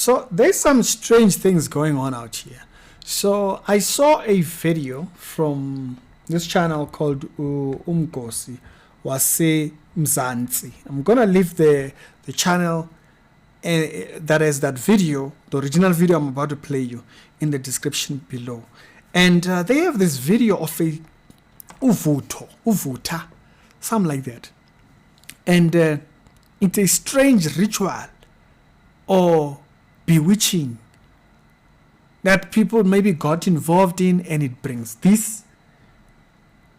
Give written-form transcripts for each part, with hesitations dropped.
So there's some strange things going on out here. So I saw a video from this channel called Umkosi Wase Mzansi. I'm gonna leave the channel that is that video, the original video I'm about to play you, in the description below. And they have this video of a Uvutha, something like that. And it's a strange ritual or bewitching that people maybe got involved in, and it brings this.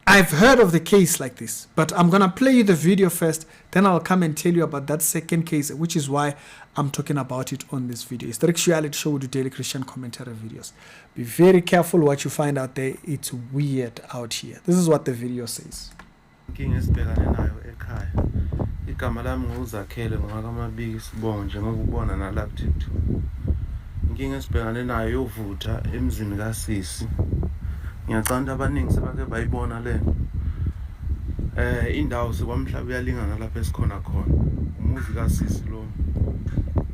I've heard of the case like this, but I'm gonna play you the video first, then I'll come and tell you about that second case, which is why I'm talking about it on this video. It's the Reality Show with daily Christian commentary videos. Be very careful what you find out there. It's weird out here. This is what the video says. Igama lami nguZakhele ngakaMabiki Sibongo njengoba ubona nalapha TikTok. Inkinga esibhekane nayo Uvutha emzini kaSisi. Ngiyacanda abaningi sebake bayibona lento. Indawo sekwamhlaba uyalingana lapha esikhona khona. Umuzi kaSisi lo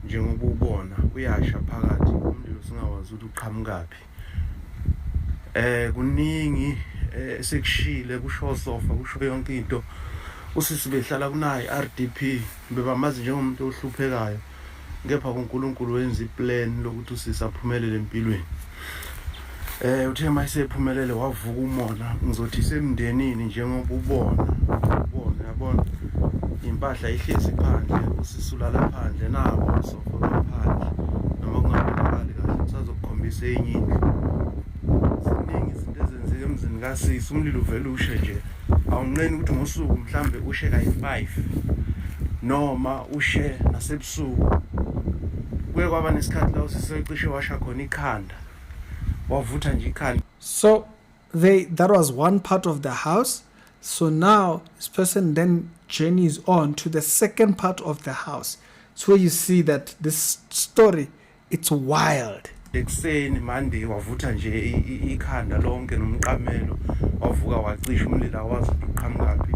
njengoba ubona uyasha phakathi, umlilo singawazi ukuthi uqhamukaphi. Kuningi sekushile kusho sofa kusho yonke into. Usisi behlala kunayo RDP bebamazi njengomuntu ohluphekayo, ngepha kuNkulunkulu wenza iplan lokuthi usisi aphumelele empilweni. Uthe mayisephumelele wavuka umona, ngizothi semndenini njengoba ubona yabona impahla ihlezi phandle, usisi ulala phandle nawo sofa phandle, noma kungabonakali kahle usazokukhombisa enye indlu. Ziningi izinto ezenzeka emzini kaSisi, umlilo uvela ushe nje. Awunqeni ukuthi ngosuku mhlambe ushe kayi5 noma ushe nasebusuku. Kuye kwaba nesikhathi la usisecishe washa khona ikhanda, wavutha nje ikhanda. So that was one part of the house. So now this person then journeys on to the second part of the house. It's where you see that this story, it's wild. Ekuseni Monday wavutha nje ikhanda lonke nomqamelo, wavuka wacisha umlilo awazi uqhamukaphi.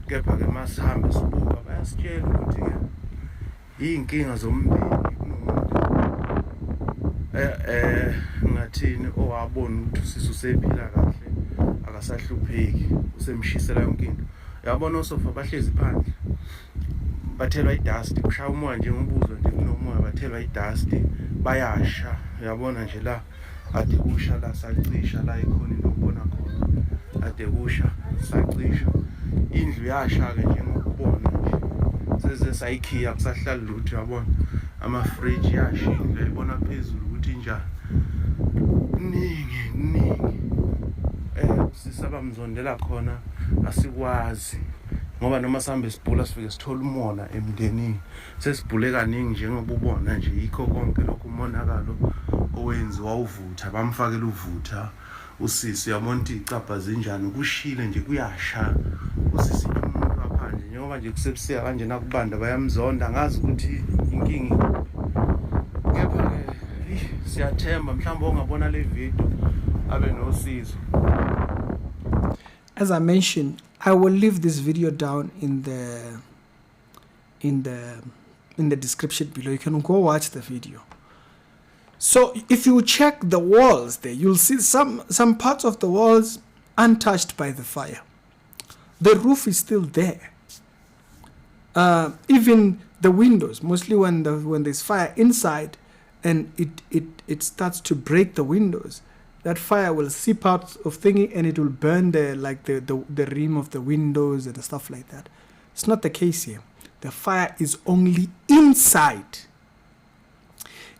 Kepha ke masihambe sibuka bayasitshela ukuthi ke inkinga zombili kunomuntu ngathini owabona ukuthi usisi usephila kahle akasahlupheki, usemshisela yonke into. Yabona osofa bahlezi phandle bathelwa idust, kushaya umoya nje ngombuzo nje kunomoya, bathelwa idust bayasha. Yabona nje la ade kusha la sacisha la ikhona into obona khona, ade kusha sacisha indlu yasha ke njengokubona nje seze sayikhiya kusahlala lutho. Yabona ama fridge yashindle, ibona phezulu ukuthi njani kuningi sisabamzondela khona asikwazi, ngoba noma sihambe sibhula sifike sithola umona emndenini, sesibhule kaningi njengoba ubona nje yikho konke lokhu umonakalo owenziwa Uvutha. Bamfakela Uvutha usisi, yabona ukuthi icabha zinjani, kushile nje kuyasha. Usisi umuntu aphandle njengoba nje kusebusika kanje nakubanda bayamzonda, ngazi ukuthi inkinga. Kepha ke siyathemba mhlawumbe ongabona le video abe nosizo. As I mentioned, I will leave this video down in the description below. You can go watch the video. So if you check the walls there, you'll see some parts of the walls untouched by the fire. The roof is still there. Even the windows, mostly when there's fire inside and it starts to break the windows, that fire will seep out of thingy and it will burn the rim of the windows and stuff like that. It's not the case here. The fire is only inside.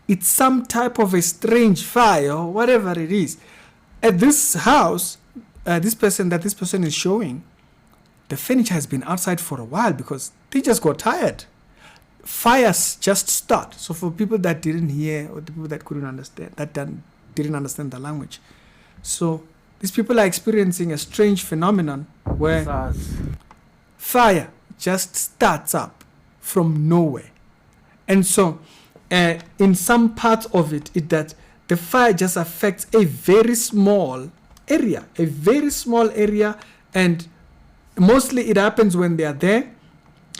It's some type of a strange fire or whatever it is. At this house, this person is showing, the furniture has been outside for a while because they just got tired. Fires just start. So for people that didn't hear, or the people that couldn't understand, didn't understand the language, so these people are experiencing a strange phenomenon where fire just starts up from nowhere. And so in some parts of it that the fire just affects a very small area, and mostly it happens when they are there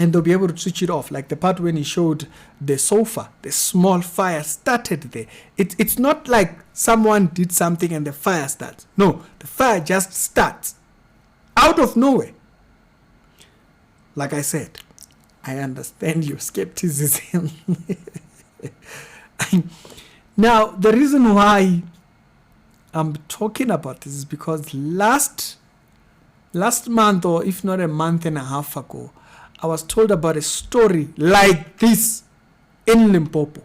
and they'll be able to switch it off. Like the part when he showed the sofa, the small fire started there. It's not like someone did something and the fire starts. No, the fire just starts out of nowhere. Like I said, I understand your skepticism. Now, the reason why I'm talking about this is because last month, or if not a month and a half ago, I was told about a story like this in Limpopo.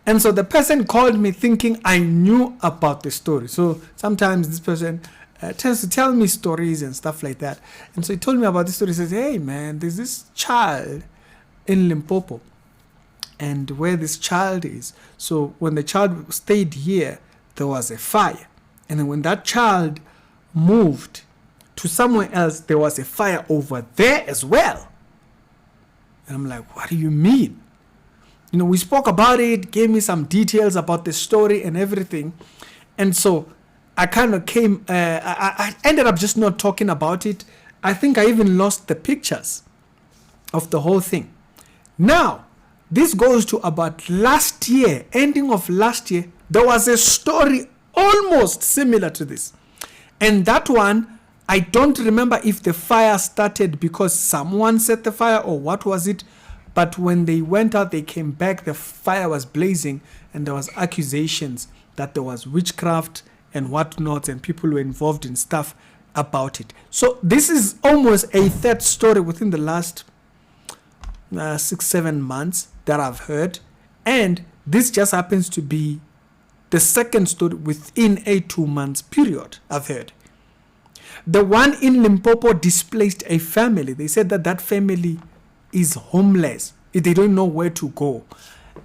And so the person called me thinking I knew about the story. So sometimes this person tends to tell me stories and stuff like that. And so he told me about this story. He says, hey man, there's this child in Limpopo. And where this child is, so when the child stayed here, there was a fire. And then when that child moved to somewhere else, there was a fire over there as well. And I'm like, what do you mean? You know, we spoke about it, gave me some details about the story and everything. And so I kind of I ended up just not talking about it. I think I even lost the pictures of the whole thing. Now, this goes to about last year, ending of last year, there was a story almost similar to this. And that one, I don't remember if the fire started because someone set the fire or what was it. But when they went out, they came back, the fire was blazing and there was accusations that there was witchcraft and whatnot and people were involved in stuff about it. So this is almost a third story within the last 6-7 months that I've heard. And this just happens to be the second story within a 2 months period I've heard. The one in Limpopo displaced a family. They said that that family is homeless. They don't know where to go.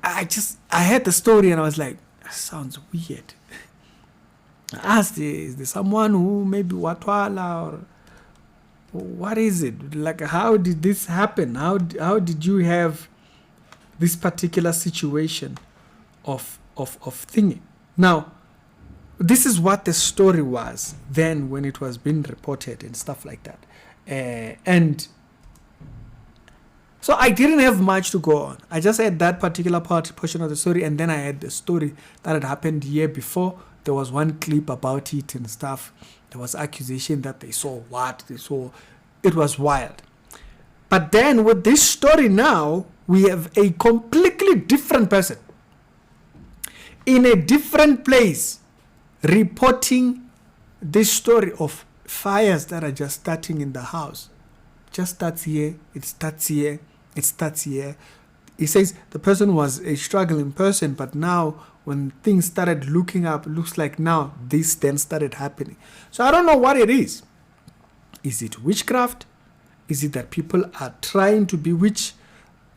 I heard the story and I was like, that sounds weird. I asked, is there someone who maybe Watwala or what is it? Like, how did this happen? How did you have this particular situation of thingy? Now, this is what the story was then when it was being reported and stuff like that. And so I didn't have much to go on. I just had that particular portion of the story, and then I had the story that had happened the year before. There was one clip about it and stuff. There was accusation that they saw what they saw. It was wild. But then with this story now, we have a completely different person in a different place reporting this story of fires that are just starting in the house. Just starts here, it starts here, it starts here. He says the person was a struggling person, but now when things started looking up, it looks like now this then started happening. So I don't know what it is. Is it witchcraft? Is it that people are trying to bewitch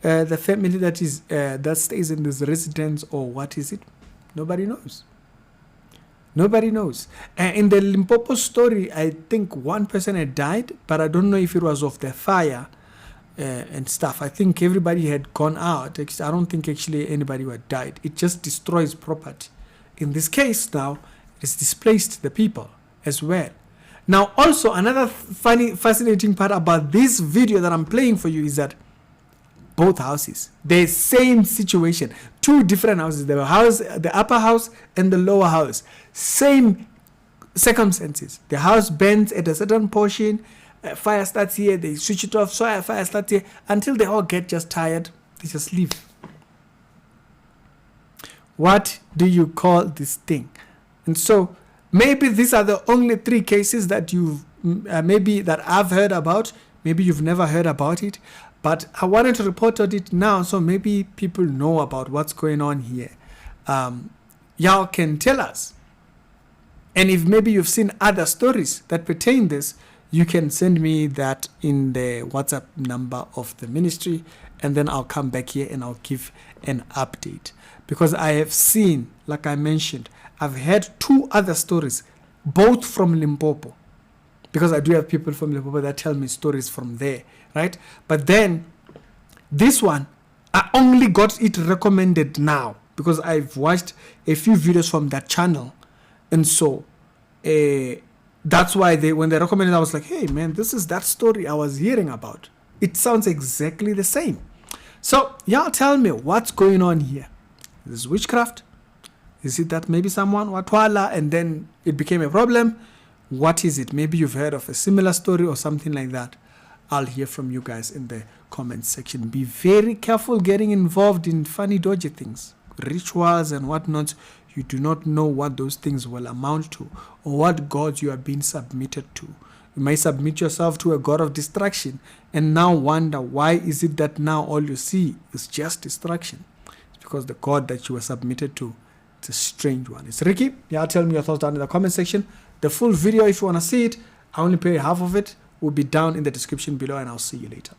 the family that stays in this residence, or what is it? Nobody knows. Nobody knows. In the Limpopo story, I think one person had died, but I don't know if it was of the fire and stuff. I think everybody had gone out. I don't think actually anybody had died. It just destroys property. In this case now, it's displaced the people as well. Now also another fascinating part about this video that I'm playing for you is that both houses, the same situation, two different houses, the upper house and the lower house, same circumstances. The house bends at a certain portion, fire starts here, they switch it off, fire starts here, until they all get just tired, they just leave. What do you call this thing? And so maybe these are the only 3 cases that you've that I've heard about. Maybe you've never heard about it, but I wanted to report on it now, so maybe people know about what's going on here. Y'all can tell us. And if maybe you've seen other stories that pertain this, you can send me that in the WhatsApp number of the ministry, and then I'll come back here and I'll give an update. Because I have seen, like I mentioned, I've heard 2 other stories, both from Limpopo. Because I do have people from Limpopo that tell me stories from there, right? But then, this one, I only got it recommended now because I've watched a few videos from that channel. And so, that's why when they recommended, I was like, hey man, this is that story I was hearing about It sounds exactly the same. So, y'all tell me what's going on here. Is this witchcraft? Is it that maybe someone watwala and then it became a problem? What is it? Maybe you've heard of a similar story or something like that. I'll hear from you guys in the comment section. Be very careful getting involved in funny, dodgy things, rituals and whatnot. You do not know what those things will amount to or what gods you are being submitted to. You may submit yourself to a god of destruction and now wonder why is it that now all you see is just destruction. It's because the god that you were submitted to, it's a strange one. It's Ricky. Yeah, tell me your thoughts down in the comment section. The full video, if you want to see it, I only pay half of it, will be down in the description below, and I'll see you later.